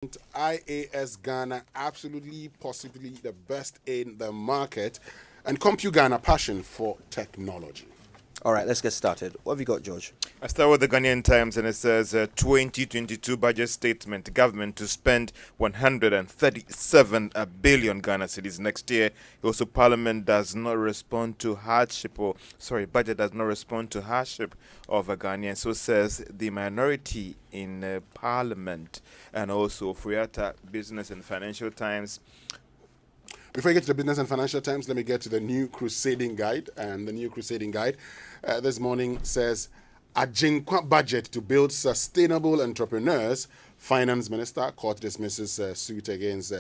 IAS Ghana, absolutely, possibly the best in the market, and CompuGhana passion for technology. All right, let's get started. What have you got, George? I start with the Ghanaian Times, and it says 2022 budget statement: government to spend 137 billion Ghana cedis next year. Also, Parliament does not respond to hardship, budget does not respond to hardship of a Ghanaian. So says the minority in Parliament, and also Friata Business and Financial Times. Before I get to the Business and Financial Times, let me get to the New Crusading Guide. And the New Crusading Guide this morning says, Ajinkwa budget to build sustainable entrepreneurs. Finance Minister court dismisses suit against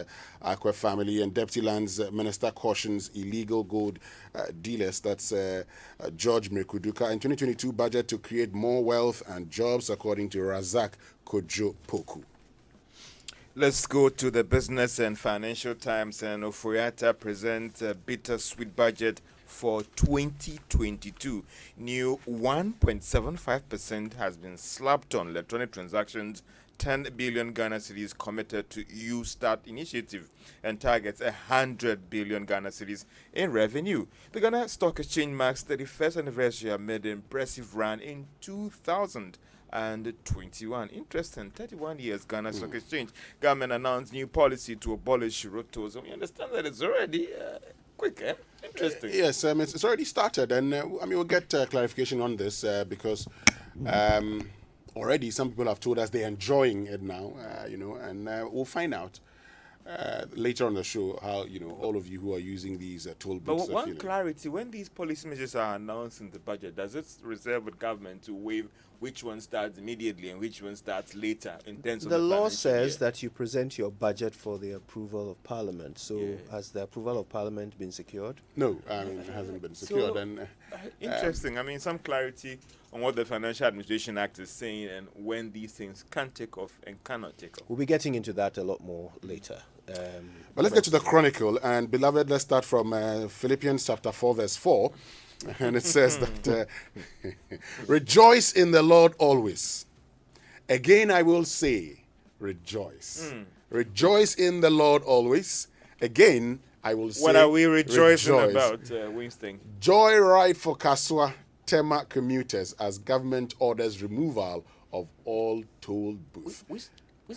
Akwe family, and Deputy Lands Minister cautions illegal gold dealers. That's George Mrekuduka. In 2022 budget to create more wealth and jobs, according to Razak Kojo Poku. Let's go to the Business and Financial Times, and Oforiatta presents a bittersweet budget for 2022. New 1.75% has been slapped on electronic transactions. 10 billion Ghana cedis committed to U-Start initiative and targets 100 billion Ghana cedis in revenue. The Ghana Stock Exchange marks 31st anniversary amid an impressive run in 2021. Interesting, 31 years Ghana Stock Exchange. Government announced new policy to abolish rotos. And we understand that it's already quick, eh? Interesting. Yes, it's already started, and we'll get clarification on this because already some people have told us they're enjoying it now, and we'll find out later on the show how all of you who are using these toll booths. But one clarity: when these policy measures are announced in the budget, does it reserve with government to waive which one starts immediately and which one starts later in terms of The the law financial says year? that you present your budget for the approval of Parliament. So Yeah. has the approval of Parliament been secured? No, it hasn't been secured. So, interesting. Some clarity on what the Financial Administration Act is saying and when these things can take off and cannot take off. We'll be getting into that a lot more later. But let's get to the Chronicle, and beloved, let's start from Philippians chapter 4, verse 4. And it says that, rejoice in the Lord always. Again, I will say, rejoice. Rejoice in the Lord always. Again, I will say, What are we rejoicing rejoice. about, Winston? Joyride for Kaswa Tema commuters as government orders removal of all toll booths.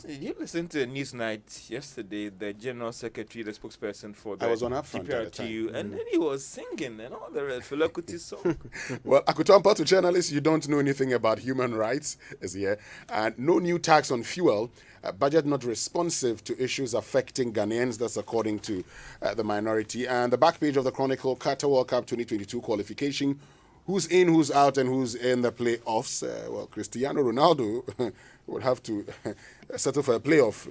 Did you listen to Newsnight yesterday? The General Secretary, the spokesperson for the I was on Upfront at the time. GPRTU, and then he was singing and all the rest. Fela Kuti song. Well, Akutampa to journalists, you don't know anything about human rights is here. And no new tax on fuel. Budget not responsive to issues affecting Ghanaians. That's according to the minority. And the back page of the Chronicle, Qatar World Cup 2022 qualification. Who's in, who's out, and who's in the playoffs? Well, Cristiano Ronaldo would have to settle for a playoff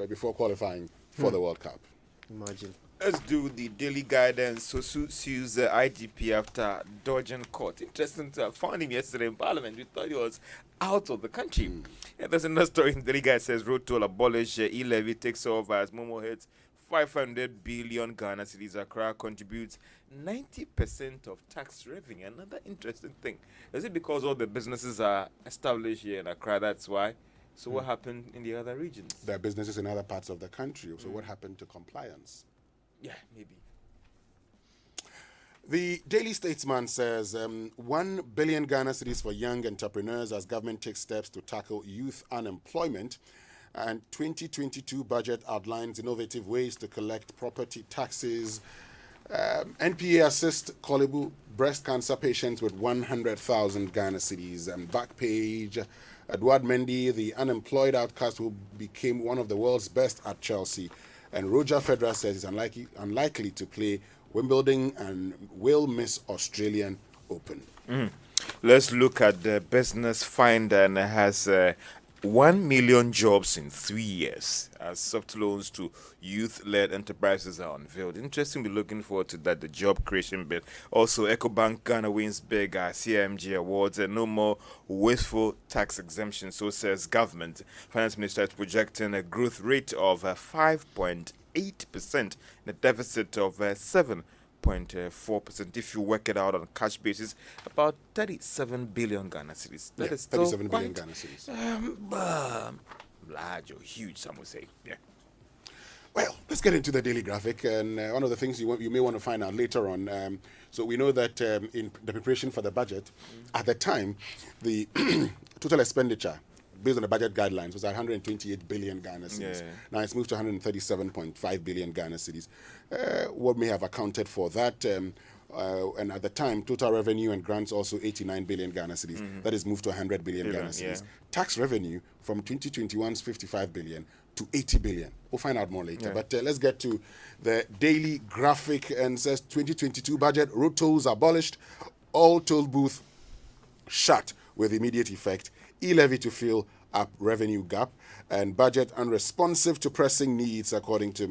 before qualifying for the World Cup. Imagine. Let's do the daily guidance. So sues the IGP after dodging court. Interesting to have found him yesterday in Parliament. We thought he was out of the country. And there's another story. The daily guy says road toll abolish, e-levy takes over as Momo hits 500 billion Ghana cedis. Accra contributes 90% of tax revenue. Another interesting thing. Is it because all the businesses are established here in Accra? That's why. So what happened in the other regions? There are businesses in other parts of the country. So what happened to compliance? Yeah, maybe. The Daily Statesman says 1 billion Ghana cedis for young entrepreneurs as government takes steps to tackle youth unemployment. And 2022 budget outlines innovative ways to collect property taxes. NPA assist Kolebu breast cancer patients with 100,000 Ghana cedis. And back page, Edouard Mendy, the unemployed outcast who became one of the world's best at Chelsea. And Roger Federer says he's unlikely to play Wimbledon and will miss Australian Open. Let's look at the Business Finder, and it has 1 million jobs in 3 years as soft loans to youth-led enterprises are unveiled. Interesting, we're looking forward to that, the job creation bit. Also, EcoBank Ghana wins big CMG awards and no more wasteful tax exemption, so says government. Finance Minister is projecting a growth rate of 5.8% and a deficit of 7.4%. If you work it out on a cash basis, about 37 billion Ghana cedis. That is still 37 billion quite, Ghana cedis. large or huge, some would say. Yeah. Well, let's get into the daily graphic, and one of the things you may want to find out later on. So we know that in the preparation for the budget, at the time, the total expenditure based on the budget guidelines was at 128 billion Ghana cedis. Yeah. Now it's moved to 137.5 billion Ghana cedis. What may have accounted for that? And at the time, total revenue and grants also 89 billion Ghana cedis. That is moved to 100 billion Ghana cedis. Yeah. Tax revenue from 2021's 55 billion to 80 billion. We'll find out more later. Yeah. But let's get to the daily graphic, and says 2022 budget, road tolls abolished, all toll booth shut with immediate effect, e-levy to fill up revenue gap, and budget unresponsive to pressing needs according to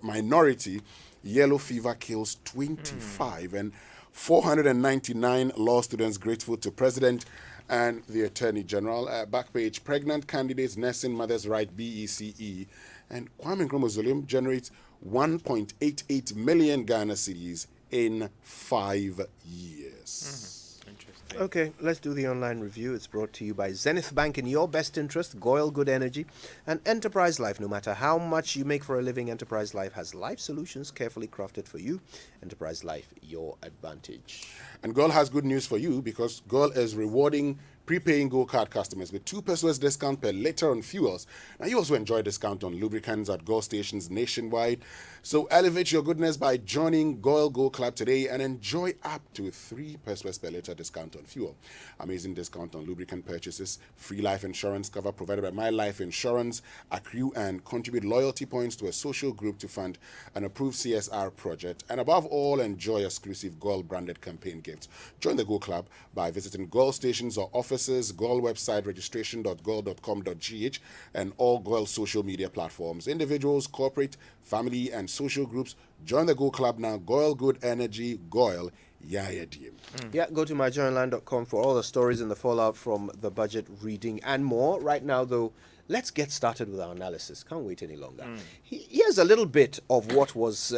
minority. Yellow fever kills 25 and 499 law students grateful to president and the attorney general. Back page, pregnant candidates nursing mothers right, BECE, and Kwame Nkrumah Mausoleum generates 1.88 million Ghana cedis in 5 years. Interesting. Okay, let's do the online review. It's brought to you by Zenith Bank in your best interest, Goyle Good Energy, and Enterprise Life. No matter how much you make for a living, Enterprise Life has life solutions carefully crafted for you. Enterprise Life, your advantage. And Gold has good news for you, because Gold is rewarding prepaying Gold Card customers with 2 pesos discount per liter on fuels. Now, you also enjoy discount on lubricants at Gold stations nationwide. So elevate your goodness by joining Gold Club today and enjoy up to 3 pesos per liter discount on fuel. Amazing discount on lubricant purchases, free life insurance cover provided by My Life Insurance, accrue and contribute loyalty points to a social group to fund an approved CSR project, and above all, enjoy exclusive Gold branded campaign gifts. Join the Gold Club by visiting Gold stations or offices, Gold website registration.gold.com.gh, and all Gold social media platforms. Individuals, corporate, family, and social groups, join the Gold Club now. Goyle Good Energy, Goyle Yaya Diem. Yeah, go to myjournalland.com for all the stories and the fallout from the budget reading and more. Right now, though, let's get started with our analysis. Can't wait any longer. Here's a little bit of what was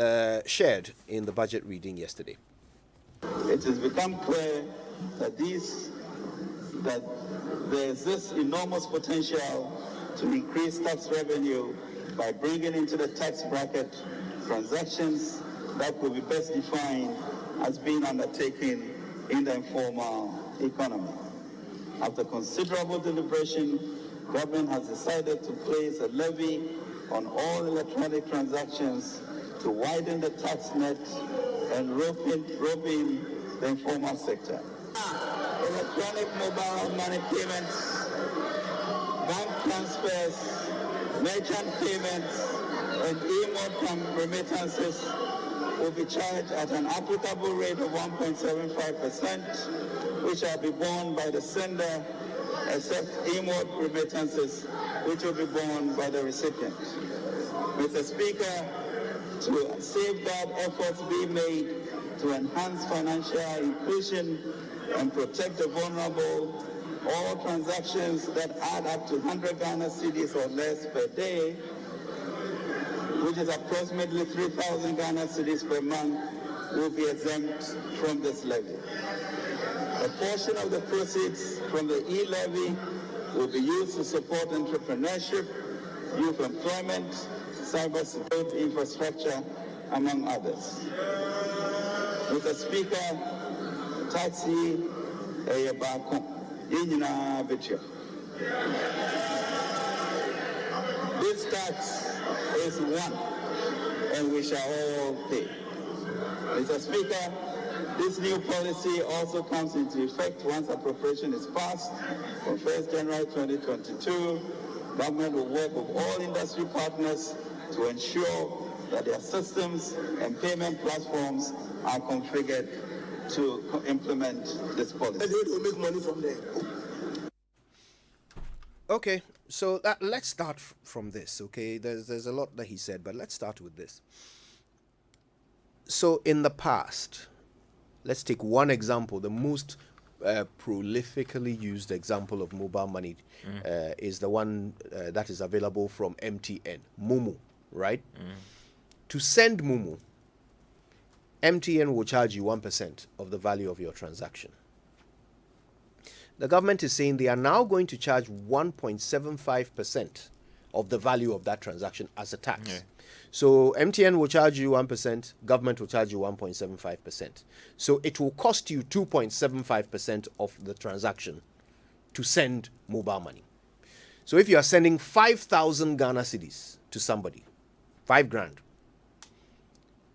shared in the budget reading yesterday. It has become clear that there's this enormous potential to increase tax revenue by bringing into the tax bracket transactions that could be best defined as being undertaken in the informal economy. After considerable deliberation, government has decided to place a levy on all electronic transactions to widen the tax net and rope in the informal sector. Electronic mobile money payments, bank transfers, merchant payments, and e-mode remittances will be charged at an applicable rate of 1.75%, which shall be borne by the sender, except e-mode remittances, which will be borne by the recipient. Mr. Speaker, to safeguard efforts being made to enhance financial inclusion and protect the vulnerable, all transactions that add up to 100 Ghana cedis or less per day, which is approximately 3,000 Ghana cedis per month, will be exempt from this levy. A portion of the proceeds from the e-levy will be used to support entrepreneurship, youth employment, cybersecurity infrastructure, among others. Mr. Speaker, taxi eyabako yinyina betya. This tax is one, and we shall all pay. Mr. Speaker, this new policy also comes into effect once appropriation is passed on 1st January 2022. Government will work with all industry partners to ensure that their systems and payment platforms are configured to implement this policy. And they will make money from there. Okay, so let's start from this, okay? There's a lot that he said, but let's start with this. So in the past, let's take one example. The most prolifically used example of mobile money is the one that is available from MTN, Momo, right? To send Momo, MTN will charge you 1% of the value of your transaction. The government is saying they are now going to charge 1.75% of the value of that transaction as a tax. So MTN will charge you 1%, government will charge you 1.75%. So it will cost you 2.75% of the transaction to send mobile money. So if you are sending 5,000 Ghana cedis to somebody, 5 grand,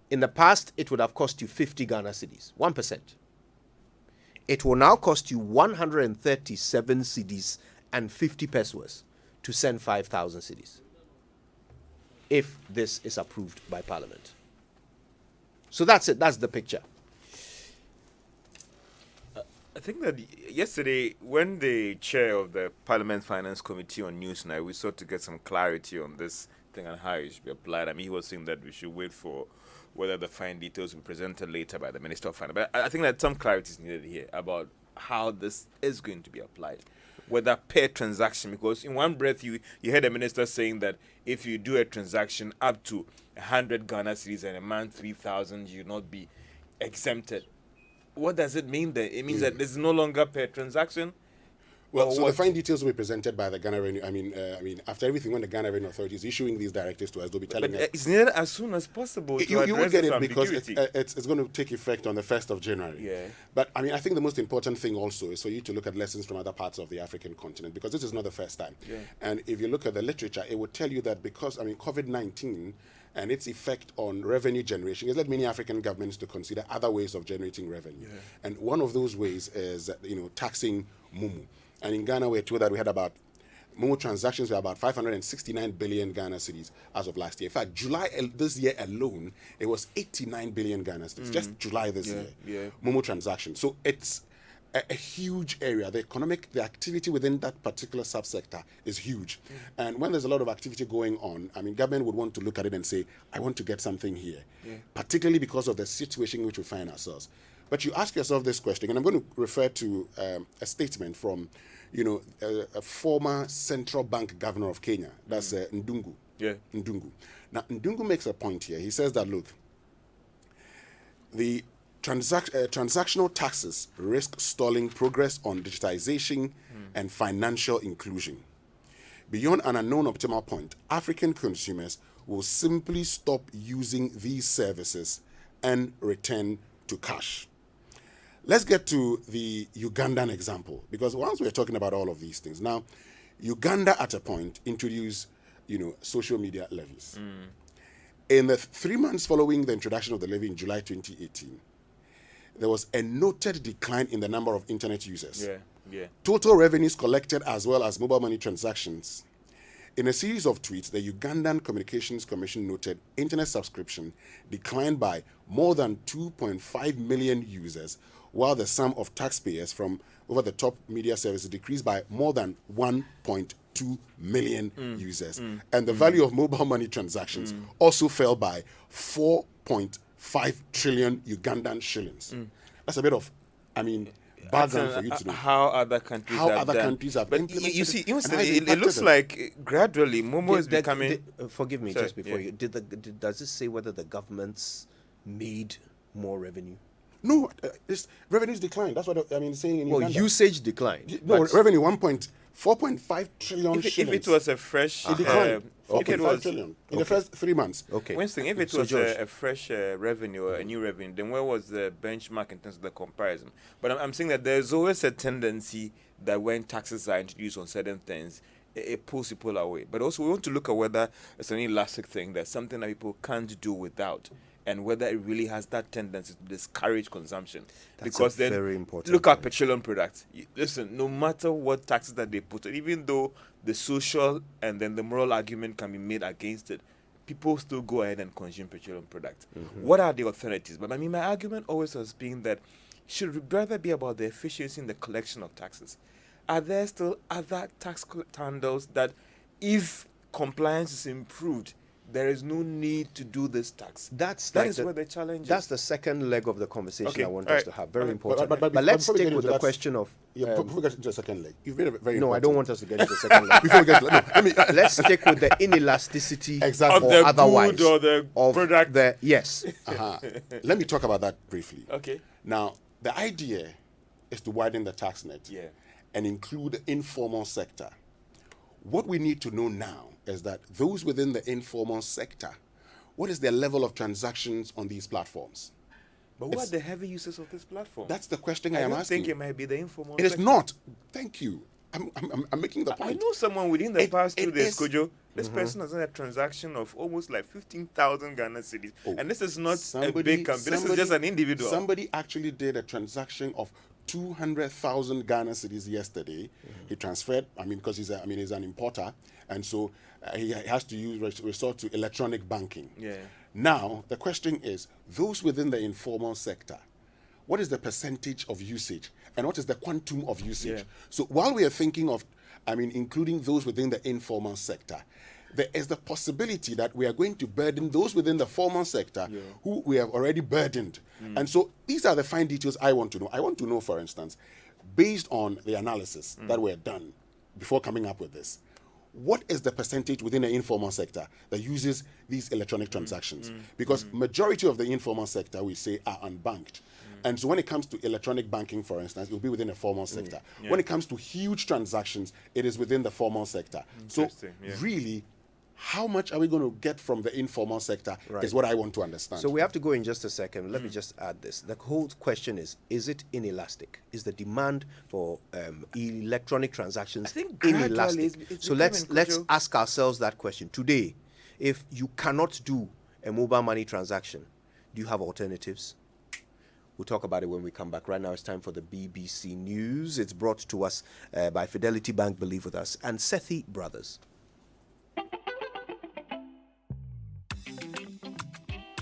in the past it would have cost you 50 Ghana cedis, 1%. It will now cost you 137 cedis and 50 pesos to send 5,000 cedis, if this is approved by Parliament. So that's it. That's the picture. I think that yesterday, when the chair of the Parliament Finance Committee on Newsnight, we sought to get some clarity on this thing and how it should be applied. I mean, he was saying that we should wait for whether the fine details will be presented later by the Minister of Finance. But I think that some clarity is needed here about how this is going to be applied, whether per transaction, because in one breath you heard the minister saying that if you do a transaction up to 100 Ghana cedis and a month 3,000, you'll not be exempted. What does it mean then? It means that it's no longer per transaction? Well, Or so what? the fine details will be presented by the Ghana Revenue. I mean, after everything, when the Ghana Revenue Authority is issuing these directives to us, they'll be telling But us. it's needed as soon as possible. You will address get this it because ambiguity. it's going to take effect on the 1st of January. Yeah. But I mean, I think the most important thing also is for you to look at lessons from other parts of the African continent, because this is not the first time. Yeah. And if you look at the literature, it would tell you that because, I mean, COVID-19 and its effect on revenue generation has led many African governments to consider other ways of generating revenue. And one of those ways is, taxing Mumu. And in Ghana, we're told that we had about Mumu transactions were about 569 billion Ghana cedis as of last year. In fact, July this year alone, it was 89 billion Ghana cedis. Just July this year. Mumu transactions. So it's a huge area. The activity within that particular subsector is huge. And when there's a lot of activity going on, I mean, government would want to look at it and say, I want to get something here, particularly because of the situation in which we find ourselves. But you ask yourself this question, and I'm going to refer to a statement from, a former central bank governor of Kenya. That's Ndungu. Yeah. Ndungu. Now, Ndungu makes a point here. He says that, look, the transactional taxes risk stalling progress on digitization and financial inclusion. Beyond an unknown optimal point, African consumers will simply stop using these services and return to cash. Let's get to the Ugandan example, because once we're talking about all of these things, now, Uganda at a point introduced, social media levies. In the 3 months following the introduction of the levy in July 2018, there was a noted decline in the number of internet users. Total revenues collected as well as mobile money transactions. In a series of tweets, the Ugandan Communications Commission noted internet subscription declined by more than 2.5 million users, while the sum of taxpayers from over-the-top media services decreased by more than 1.2 million users. And the value of mobile money transactions also fell by 4.5 trillion Ugandan shillings. That's a bit of, background for you to know. How other countries have But implemented you see, but and how it looks impacted like gradually Momo is becoming. Forgive me, Sorry, just before yeah. you. Does this say whether the governments made more revenue? No, revenues declined. That's what it's saying in Well, Uganda. usage declined. No, but- revenue 4.5 trillion If shillings. it was a fresh, It declined. if it 4.5 was trillion in the first 3 months. Okay. Winston, if it So, was George, a fresh revenue or a new revenue, then where was the benchmark in terms of the comparison? But I'm saying that there's always a tendency that when taxes are introduced on certain things, it pulls people away. But also we want to look at whether it's an elastic thing, that's something that people can't do without, and whether it really has that tendency to discourage consumption. That's because a then very important look at point. petroleum products. Listen, no matter what taxes that they put, even though the social and then the moral argument can be made against it, people still go ahead and consume petroleum products. What are the alternatives? But my argument always has been that it should rather be about the efficiency in the collection of taxes. Are there still other tax handles that, if compliance is improved, there is no need to do this tax? That is where the challenge is. That's the second leg of the conversation Okay, I want all us right. to have. Very But- important. but But, before- let's before we stick get with into the that- question of. Before we get into the second leg, you've made a very No, I important- don't want us to get into the second leg. Before we get to let me Let's stick with the inelasticity Exactly. Of or the otherwise good or the of product. yes. let me talk about that briefly. Okay. Now, the idea is to widen the tax net Yeah. and include the informal sector. What we need to know now is that those within the informal sector, what is their level of transactions on these platforms? But who are the heavy users of this platform? That's the question I I am don't asking. think it might be the informal It is sector. not. Thank you. I'm making the I point. know someone within the past 2 it days, is- Kojo. This person has done a transaction of almost like 15,000 Ghana cedis. And this is not a big company. This is just an individual. Somebody actually did a transaction of 200,000 Ghana cedis yesterday. He transferred, because he's an importer, and so he has to resort to electronic banking. Yeah. Now, the question is, those within the informal sector, what is the percentage of usage and what is the quantum of usage? Yeah. So while we are thinking of, including those within the informal sector, there is the possibility that we are going to burden those within the formal sector who we have already burdened. And so these are the fine details I want to know. I want to know, for instance, based on the analysis that were done before coming up with this, what is the percentage within the informal sector that uses these electronic transactions? Because majority of the informal sector, we say, are unbanked. And so when it comes to electronic banking, for instance, it will be within the formal sector. When it comes to huge transactions, it is within the formal sector. So Interesting, yeah. really, how much are we going to get from the informal sector is what I want to understand. So we have to go in just a second. Let me just add this. The whole question is it inelastic? Is the demand for electronic transactions I think gradually inelastic? it's So let's becoming, Kojo. ask ourselves that question. Today, if you cannot do a mobile money transaction, do you have alternatives? We'll talk about it when we come back. Right now, it's time for the BBC News. It's brought to us by Fidelity Bank, believe with us, and Sethi Brothers.